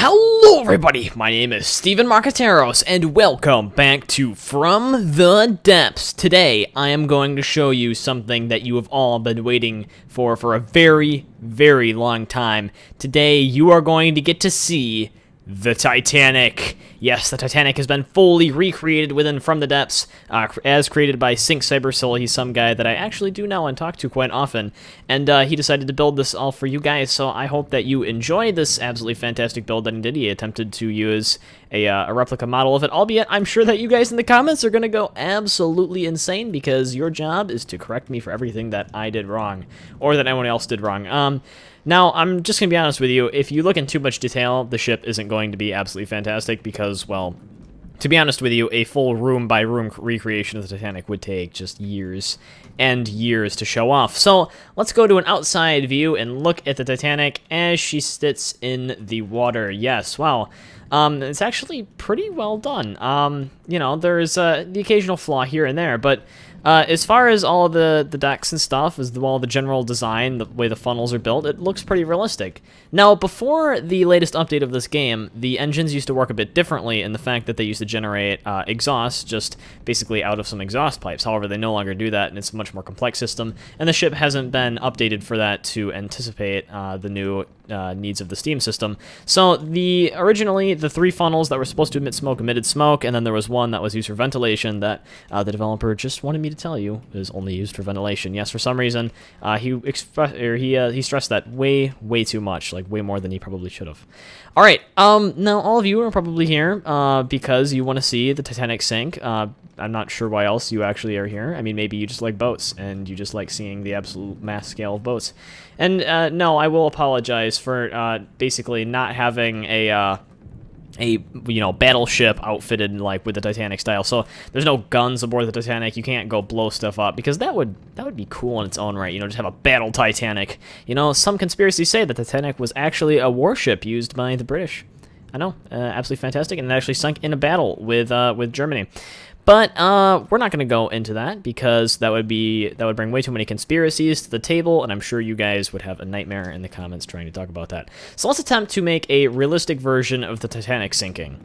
Hello everybody, my name is Steven Marqueteros, and welcome back to From the Depths. Today, I am going to show you something that you have all been waiting for a very, very long time. Today, you are going to get to see the Titanic. Yes, the Titanic has been fully recreated within From the Depths, as created by SyncedCyberSoul. He's some guy that I actually do know and talk to quite often, and he decided to build this all for you guys, so I hope that you enjoy this absolutely fantastic build that he did. He attempted to use a replica model of it, albeit I'm sure that you guys in the comments are going to go absolutely insane, because your job is to correct me for everything that I did wrong, or that anyone else did wrong. Now, I'm just going to be honest with you, if you look in too much detail, the ship isn't going to be absolutely fantastic because, well, to be honest with you, a full room-by-room recreation of the Titanic would take just years and years to show off. So, let's go to an outside view and look at the Titanic as she sits in the water. Yes, wow. It's actually pretty well done. You know, there's the occasional flaw here and there, but as far as all of the decks and stuff, as well, the general design, the way the funnels are built, it looks pretty realistic. Now, before the latest update of this game, the engines used to work a bit differently in the fact that they used to generate exhaust just basically out of some exhaust pipes. However, they no longer do that, and it's a much more complex system, and the ship hasn't been updated for that to anticipate the new needs of the steam system. So originally the 3 funnels that were supposed to emit smoke emitted smoke, and then there was one that was used for ventilation that the developer just wanted me to tell you is only used for ventilation. Yes, for some reason he stressed that way too much, like way more than he probably should have. All right, now all of you are probably here because you want to see the Titanic sink. I'm not sure why else you actually are here. I mean, maybe you just like boats, and you just like seeing the absolute mass scale of boats. And no, I will apologize for basically not having a battleship outfitted like with the Titanic style. So there's no guns aboard the Titanic. You can't go blow stuff up, because that would be cool in its own right. You know, just have a battle Titanic. You know, some conspiracies say that the Titanic was actually a warship used by the British. I know, absolutely fantastic, and it actually sunk in a battle with Germany. But we're not going to go into that, because that would bring way too many conspiracies to the table, and I'm sure you guys would have a nightmare in the comments trying to talk about that. So let's attempt to make a realistic version of the Titanic sinking.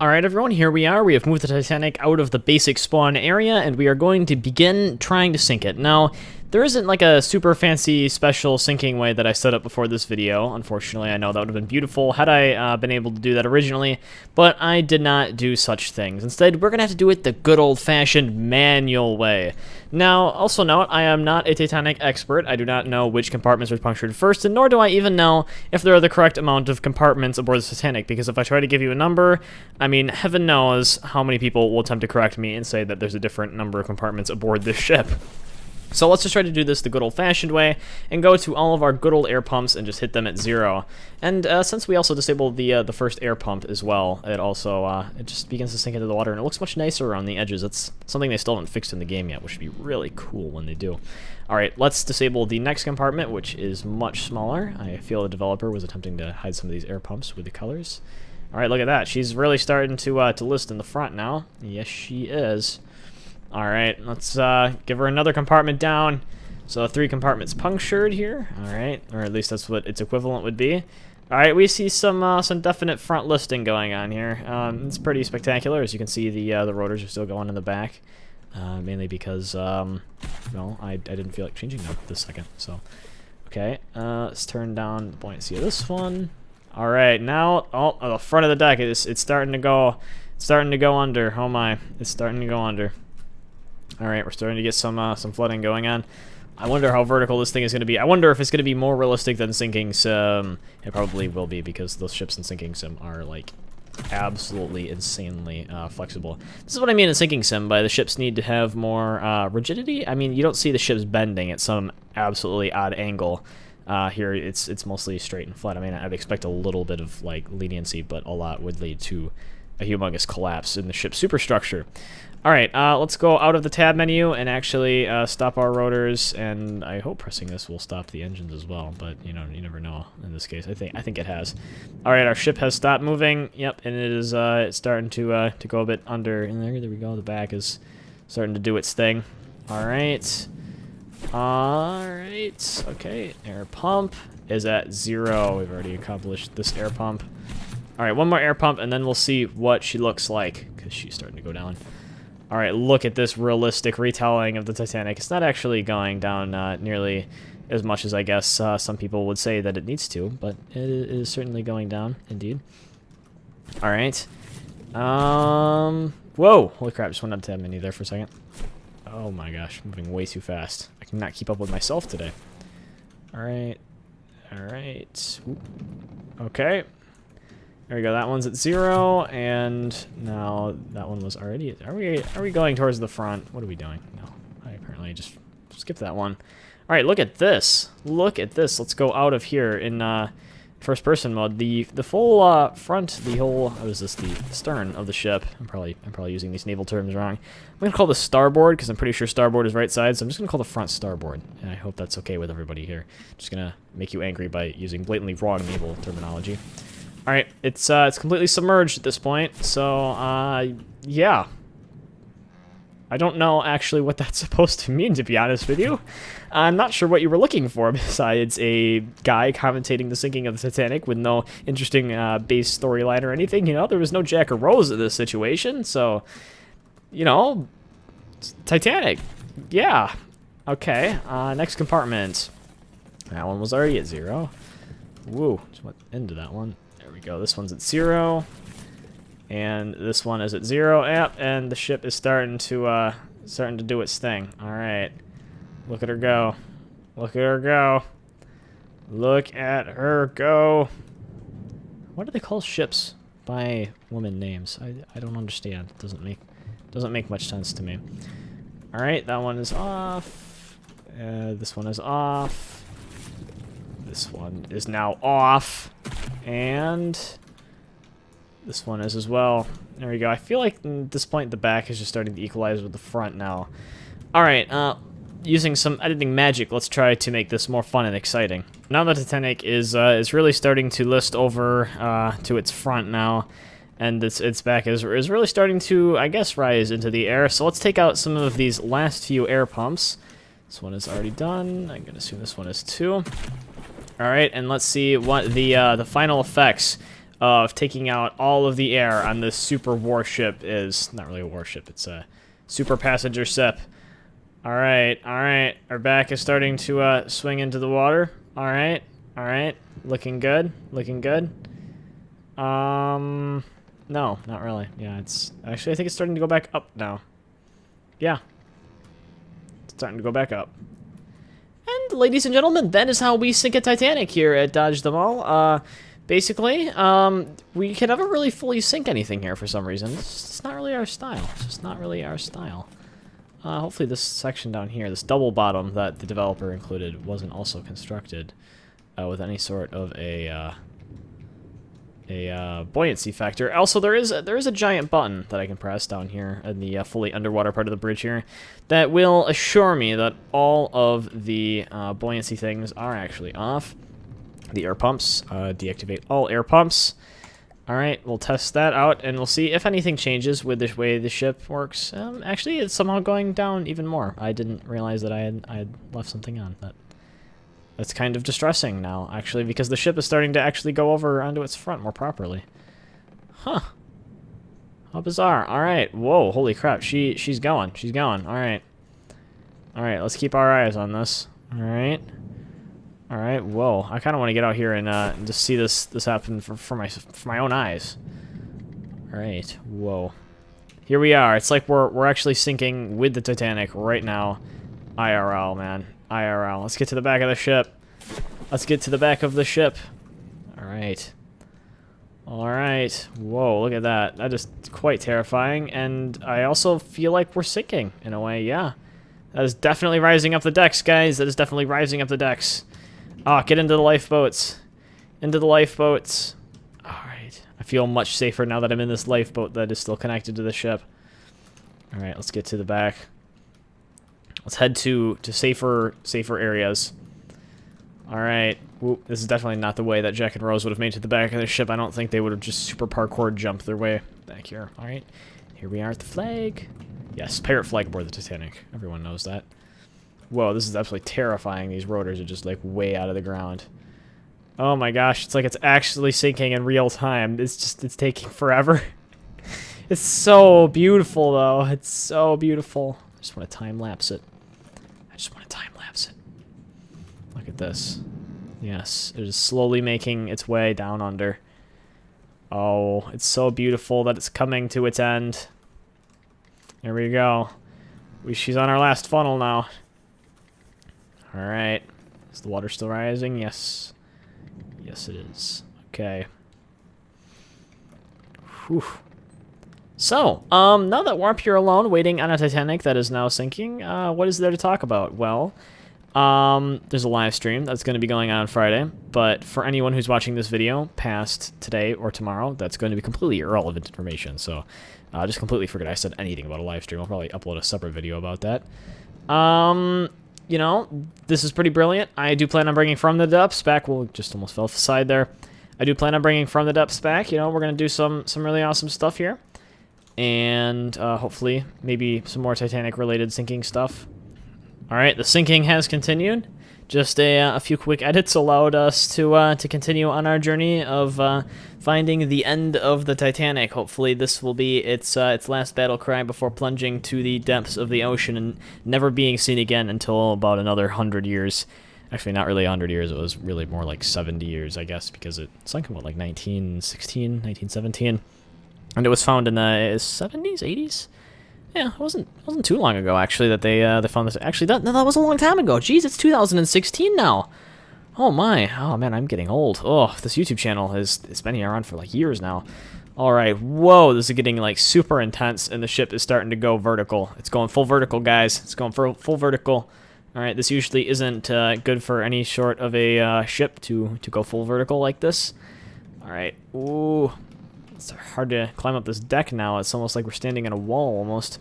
Alright everyone, here we are. We have moved the Titanic out of the basic spawn area, and we are going to begin trying to sink it. Now, there isn't like a super fancy special sinking way that I set up before this video. Unfortunately, I know that would have been beautiful had I been able to do that originally, but I did not do such things. Instead, we're going to have to do it the good old-fashioned manual way. Now, also note, I am not a Titanic expert. I do not know which compartments are punctured first, and nor do I even know if there are the correct amount of compartments aboard the Titanic, because if I try to give you a number, I mean, heaven knows how many people will attempt to correct me and say that there's a different number of compartments aboard this ship. So let's just try to do this the good old-fashioned way and go to all of our good old air pumps and just hit them at 0. And since we also disabled the first air pump as well, it also it just begins to sink into the water, and it looks much nicer around the edges. It's something they still haven't fixed in the game yet, which would be really cool when they do. All right, let's disable the next compartment, which is much smaller. I feel the developer was attempting to hide some of these air pumps with the colors. All right, look at that. She's really starting to list in the front now. Yes, she is. Alright, let's give her another compartment down. So 3 compartments punctured here. Alright, or at least that's what its equivalent would be. Alright, we see some definite front listing going on here. It's pretty spectacular. As you can see, the rotors are still going in the back. Mainly because, well, I didn't feel like changing them this second. So, okay, let's turn down the buoyancy of this one. Alright, now, oh, the front of the deck, it's starting to go under. Oh my, it's starting to go under. Alright, we're starting to get some flooding going on. I wonder how vertical this thing is going to be. I wonder if it's going to be more realistic than Sinking Sim. It probably will be, because those ships in Sinking Sim are, like, absolutely insanely flexible. This is what I mean in Sinking Sim by the ships need to have more rigidity. I mean, you don't see the ships bending at some absolutely odd angle. Here, it's mostly straight and flat. I mean, I'd expect a little bit of, like, leniency, but a lot would lead to a humongous collapse in the ship's superstructure. Alright, let's go out of the tab menu and actually stop our rotors, and I hope pressing this will stop the engines as well, but you know, you never know in this case. I think it has. Alright, our ship has stopped moving. Yep, and it is it's starting to go a bit under, and there we go, the back is starting to do its thing. Alright. Okay, air pump is at 0. We've already accomplished this air pump. All right, one more air pump, and then we'll see what she looks like, because she's starting to go down. All right, look at this realistic retelling of the Titanic. It's not actually going down nearly as much as I guess some people would say that it needs to, but it is certainly going down, indeed. All right. Whoa, holy crap, just went up to that menu there for a second. Oh my gosh, moving way too fast. I cannot keep up with myself today. All right. All right. Ooh. Okay. There we go. That one's at 0, and now that one was already. Are we going towards the front? What are we doing? No, I apparently just skipped that one. All right, look at this. Look at this. Let's go out of here in first-person mode. The full front, the whole. What is this? The stern of the ship. I'm probably using these naval terms wrong. I'm gonna call this starboard because I'm pretty sure starboard is right side. So I'm just gonna call the front starboard, and I hope that's okay with everybody here. Just gonna make you angry by using blatantly wrong naval terminology. All right, it's completely submerged at this point, so yeah. I don't know actually what that's supposed to mean, to be honest with you. I'm not sure what you were looking for besides a guy commentating the sinking of the Titanic with no interesting base storyline or anything. You know, there was no Jack or Rose in this situation, so you know, Titanic. Yeah. Okay. Next compartment. That one was already at 0. Woo. Just went into that one. There we go. This one's at 0. And this one is at 0. Yep, and the ship is starting to do its thing. Alright. Look at her go. Look at her go. Look at her go. What do they call ships by woman names? I don't understand. It doesn't make much sense to me. Alright, that one is off. This one is off. This one is now off. And this one is as well. There we go. I feel like at this point the back is just starting to equalize with the front now. Alright, using some editing magic, let's try to make this more fun and exciting. Now the Titanic is really starting to list over to its front now, and its back is really starting to, I guess, rise into the air. So let's take out some of these last few air pumps. This one is already done. I'm gonna assume this one is too. Alright, and let's see what the final effects of taking out all of the air on this super warship is. Not really a warship, it's a super passenger ship. Alright, alright. Our back is starting to swing into the water. Alright, alright. Looking good, looking good. No, not really. Yeah, it's actually, I think it's starting to go back up now. Yeah. It's starting to go back up. And ladies and gentlemen, that is how we sink a Titanic here at Dodge Them All. Basically, we can never really fully sink anything here for some reason. It's just not really our style. It's just not really our style. Hopefully this section down here, this double bottom that the developer included, wasn't also constructed with any sort of a buoyancy factor. Also, there is a giant button that I can press down here in the fully underwater part of the bridge here that will assure me that all of the buoyancy things are actually off. The air pumps, deactivate all air pumps. Alright, we'll test that out, and we'll see if anything changes with the way the ship works. Actually, it's somehow going down even more. I didn't realize that I had left something on. That's kind of distressing now, actually, because the ship is starting to actually go over onto its front more properly. Huh. How bizarre. Alright, whoa, holy crap, she's going. She's going. Alright. Alright, let's keep our eyes on this. Alright. Alright, whoa. I kind of want to get out here and just see this happen for my own eyes. Alright, whoa. Here we are. It's like we're actually sinking with the Titanic right now. IRL, man. IRL. Let's get to the back of the ship. Let's get to the back of the ship. Alright. Alright. Whoa, look at that. That is quite terrifying. And I also feel like we're sinking, in a way, yeah. That is definitely rising up the decks, guys. That is definitely rising up the decks. Ah, get into the lifeboats. Into the lifeboats. Alright. I feel much safer now that I'm in this lifeboat that is still connected to the ship. Alright, let's get to the back. Let's head to safer areas. Alright. This is definitely not the way that Jack and Rose would have made to the back of the ship. I don't think they would have just super parkour jumped their way back here. Alright. Here we are at the flag. Yes, pirate flag aboard the Titanic. Everyone knows that. Whoa, this is absolutely terrifying. These rotors are just like way out of the ground. Oh my gosh, it's like it's actually sinking in real time. It's taking forever. It's so beautiful, though. It's so beautiful. I just want to time-lapse it. I just want to time-lapse it. Look at this. Yes, it is slowly making its way down under. Oh, it's so beautiful that it's coming to its end. There we go. She's on our last funnel now. Alright. Is the water still rising? Yes. Yes, it is. Okay. Whew. So, now that we're up here alone, waiting on a Titanic that is now sinking, what is there to talk about? Well, there's a live stream that's going to be going on Friday, but for anyone who's watching this video past today or tomorrow, that's going to be completely irrelevant information, so just completely forget I said anything about a live stream. I'll probably upload a separate video about that. You know, this is pretty brilliant. I do plan on bringing From the Depths back. We'll just almost fell off the side there. I do plan on bringing From the Depths back. You know, we're going to do some really awesome stuff here. And hopefully maybe some more Titanic-related sinking stuff. All right, the sinking has continued. Just a few quick edits allowed us to continue on our journey of finding the end of the Titanic. Hopefully this will be its last battle cry before plunging to the depths of the ocean and never being seen again until about another 100 years. Actually, not really 100 years. It was really more like 70 years, I guess, because it sunk in, what, like 1916, 1917? And it was found in the 70s, 80s? Yeah, it wasn't too long ago, actually, that they found this. Actually, that was a long time ago. Jeez, it's 2016 now. Oh, my. Oh, man, I'm getting old. Oh, this YouTube channel it's been here around for, like, years now. All right, whoa, this is getting, like, super intense, and the ship is starting to go vertical. It's going full vertical, guys. It's going full vertical. All right, this usually isn't good for any sort of a ship to go full vertical like this. All right, ooh. It's hard to climb up this deck now. It's almost like we're standing in a wall, almost.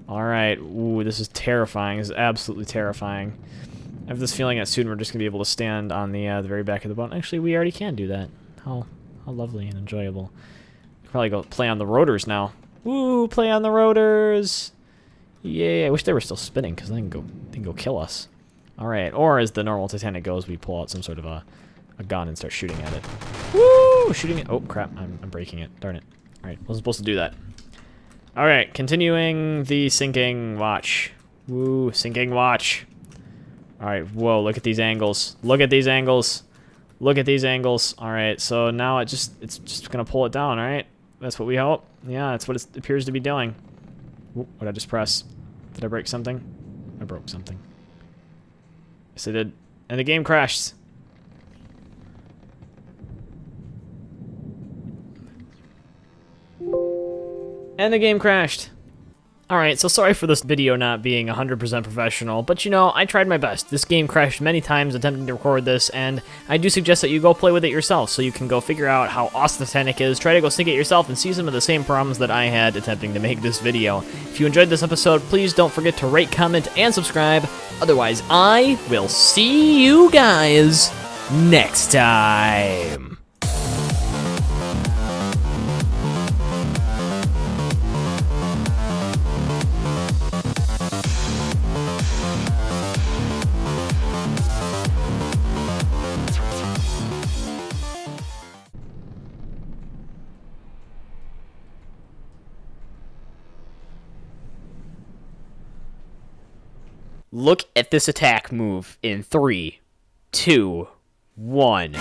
Alright. Ooh, this is terrifying. This is absolutely terrifying. I have this feeling that soon we're just going to be able to stand on the very back of the boat. Actually, we already can do that. How lovely and enjoyable. Could probably go play on the rotors now. Woo, play on the rotors! Yay, I wish they were still spinning, because they can go kill us. Alright, or as the normal Titanic goes, we pull out some sort of a gun and start shooting at it. Woo! Shooting it. Oh, crap. I'm breaking it. Darn it. Alright, wasn't supposed to do that. Alright, continuing the sinking watch. Woo, sinking watch. Alright, whoa, look at these angles. Look at these angles. Look at these angles. Alright, so now it's just gonna pull it down, alright? That's what we hope. Yeah, that's what it appears to be doing. Ooh, what did I just press? Did I break something? I broke something. Yes, I did. And the game crashed. And the game crashed. Alright, so sorry for this video not being 100% professional, but you know, I tried my best. This game crashed many times attempting to record this, and I do suggest that you go play with it yourself so you can go figure out how awesome the Titanic is, try to go sink it yourself, and see some of the same problems that I had attempting to make this video. If you enjoyed this episode, please don't forget to rate, comment, and subscribe. Otherwise, I will see you guys next time. Look at this attack move in 3, 2, 1.